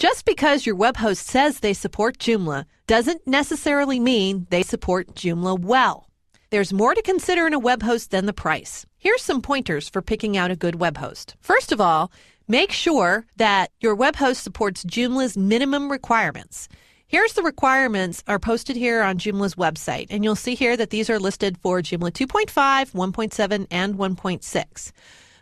Just because your web host says they support Joomla doesn't necessarily mean they support Joomla well. There's more to consider in a web host than the price. Here's some pointers for picking out a good web host. First of all, make sure that your web host supports Joomla's minimum requirements. Here's the requirements are posted here on Joomla's website, and you'll see here that these are listed for Joomla 2.5, 1.7, and 1.6.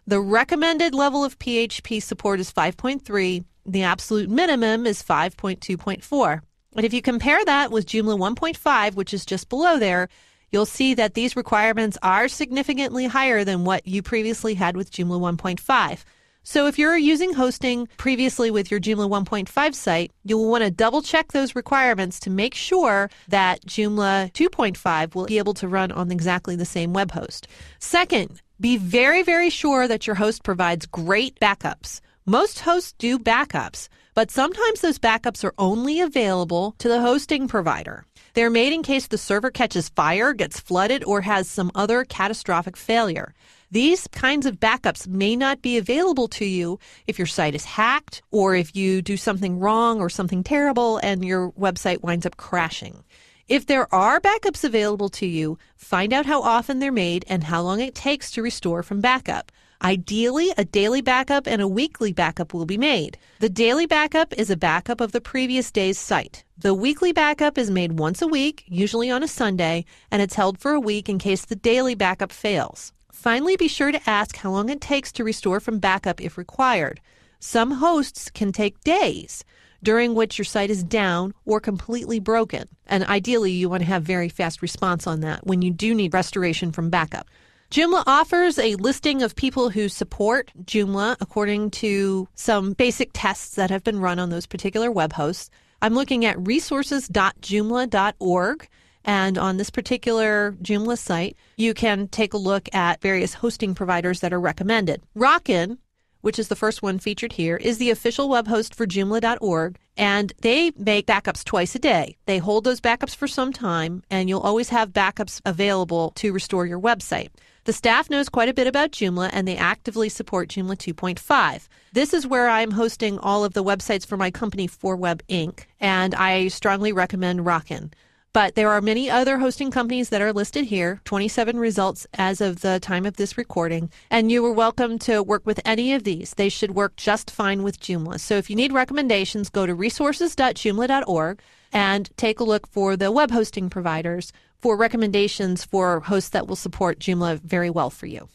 The recommended level of PHP support is 5.3. The absolute minimum is 5.2.4. And if you compare that with Joomla 1.5, which is just below there, you'll see that these requirements are significantly higher than what you previously had with Joomla 1.5. So if you're using hosting previously with your Joomla 1.5 site, you'll want to double check those requirements to make sure that Joomla 2.5 will be able to run on exactly the same web host. Second, be very, very sure that your host provides great backups. Most hosts do backups, but sometimes those backups are only available to the hosting provider. They're made in case the server catches fire, gets flooded, or has some other catastrophic failure. These kinds of backups may not be available to you if your site is hacked or if you do something wrong or something terrible and your website winds up crashing. If there are backups available to you, find out how often they're made and how long it takes to restore from backup. Ideally, a daily backup and a weekly backup will be made. The daily backup is a backup of the previous day's site. The weekly backup is made once a week, usually on a Sunday, and it's held for a week in case the daily backup fails. Finally, be sure to ask how long it takes to restore from backup if required. Some hosts can take days, during which your site is down or completely broken. And ideally, you want to have very fast response on that when you do need restoration from backup. Joomla offers a listing of people who support Joomla according to some basic tests that have been run on those particular web hosts. I'm looking at resources.joomla.org, and on this particular Joomla site, you can take a look at various hosting providers that are recommended. Rockin, which is the first one featured here, is the official web host for Joomla.org, and they make backups twice a day. They hold those backups for some time, and you'll always have backups available to restore your website. The staff knows quite a bit about Joomla, and they actively support Joomla 2.5. This is where I'm hosting all of the websites for my company, 4Web Inc., and I strongly recommend Rockin. But there are many other hosting companies that are listed here, 27 results as of the time of this recording, and you are welcome to work with any of these. They should work just fine with Joomla. So if you need recommendations, go to resources.joomla.org and take a look for the web hosting providers for recommendations for hosts that will support Joomla very well for you.